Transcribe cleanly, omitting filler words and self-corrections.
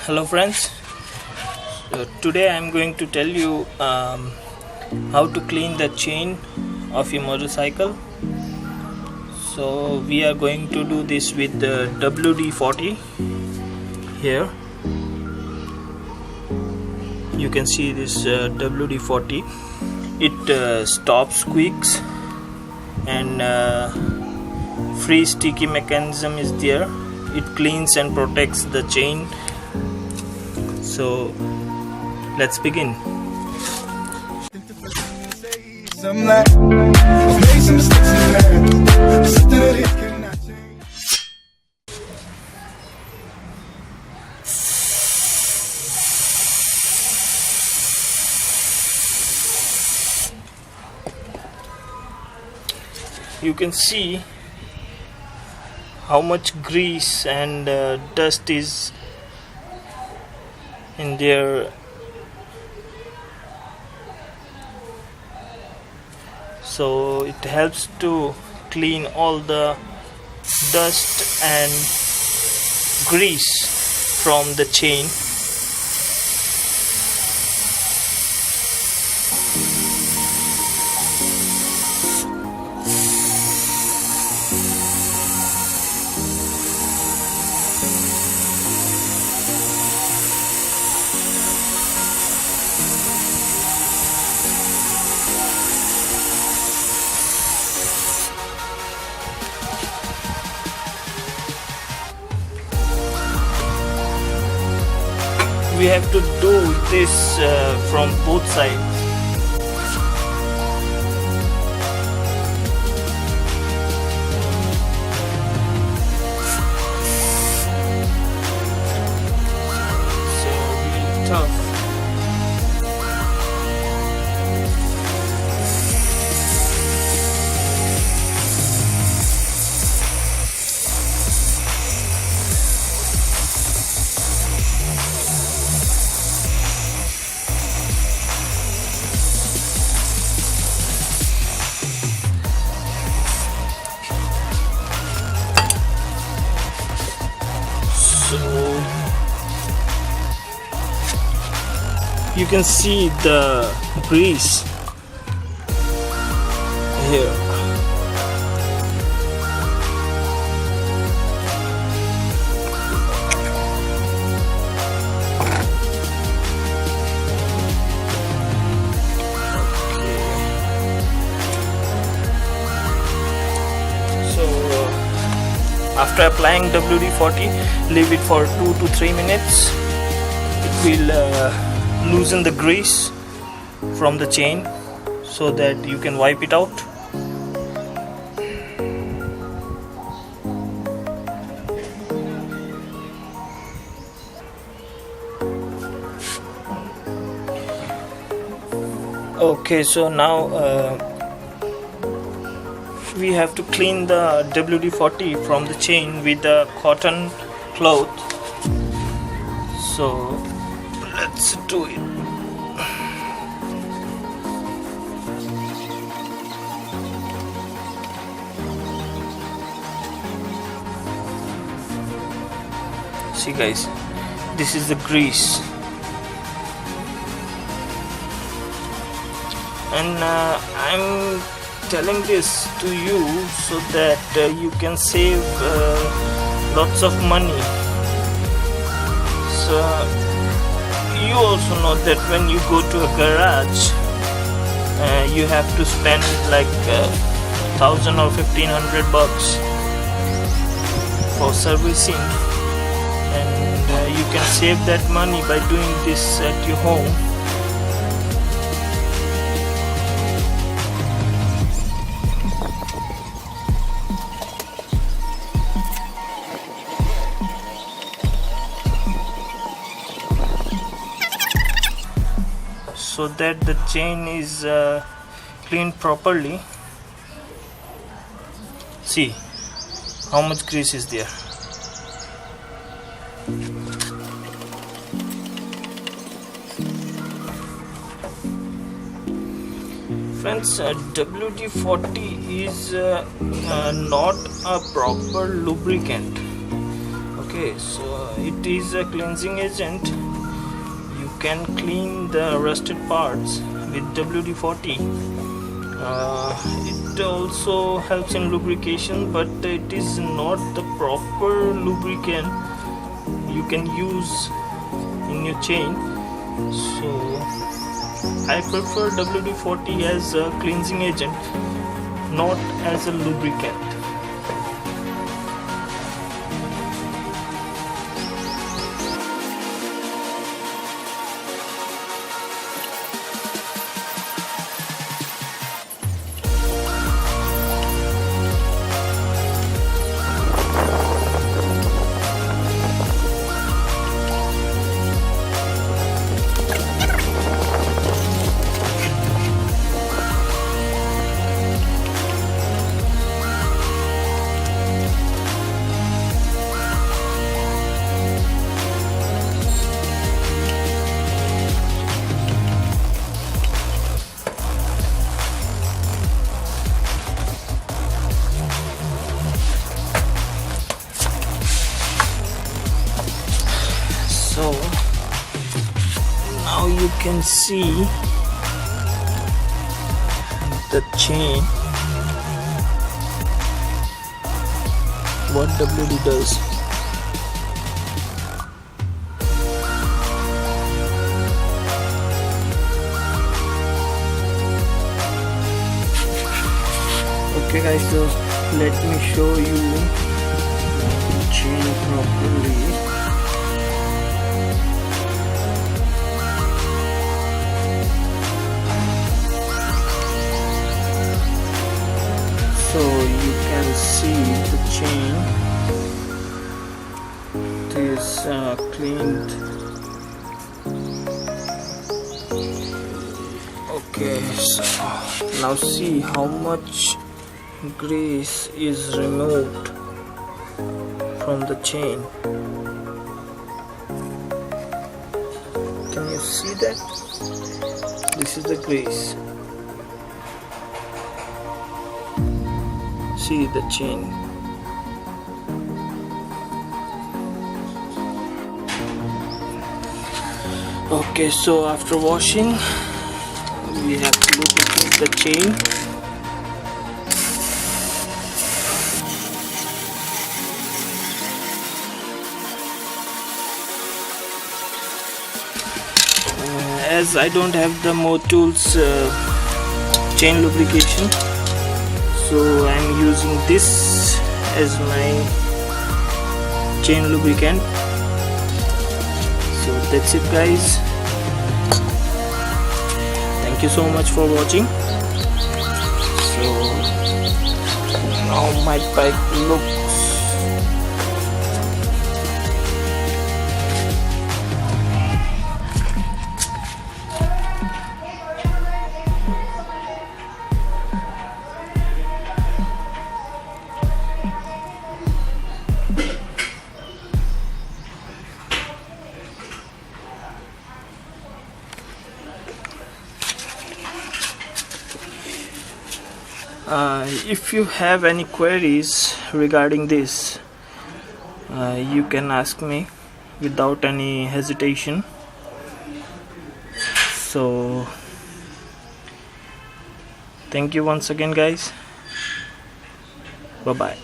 Hello friends, today I am going to tell you how to clean the chain of your motorcycle. So we are going to do this with the WD-40. Here you can see this WD-40. It stops squeaks and free sticky mechanism is there. It cleans and protects the chain. So let's begin. You can see how much grease and dust is in there. So it helps to clean all the dust and grease from the chain. We have to do this from both sides. So really tough. So you can see the grease here. After applying WD-40, leave it for 2 to 3 minutes. It will loosen the grease from the chain so that you can wipe it out. Okay, so now we have to clean the WD-40 from the chain with a cotton cloth. So let's do it. See guys, this is the grease, and I'm telling this to you so that you can save lots of money. So you also know that when you go to a garage, you have to spend like 1,000 or 1,500 bucks for servicing, and you can save that money by doing this at your home. So that the chain is cleaned properly. See how much grease is there. Friends, WD-40 is not a proper lubricant. Okay, so it is a cleansing agent. You can clean the rusted parts with WD-40. It also helps in lubrication, but it is not the proper lubricant you can use in your chain. So I prefer WD-40 as a cleansing agent, not as a lubricant. So now you can see the chain, what WD does. Okay guys, so let me show you the chain properly. So you can see the chain is cleaned. Okay, so now see how much grease is removed from the chain. Can you see that? This is the grease. See the chain. Okay, so after washing, we have to lubricate the chain. As I don't have the Motul's chain lubrication, so I'm using this as my chain lubricant. So that's it guys, thank you so much for watching. So now my bike looks if you have any queries regarding this, you can ask me without any hesitation. So thank you once again guys, bye bye.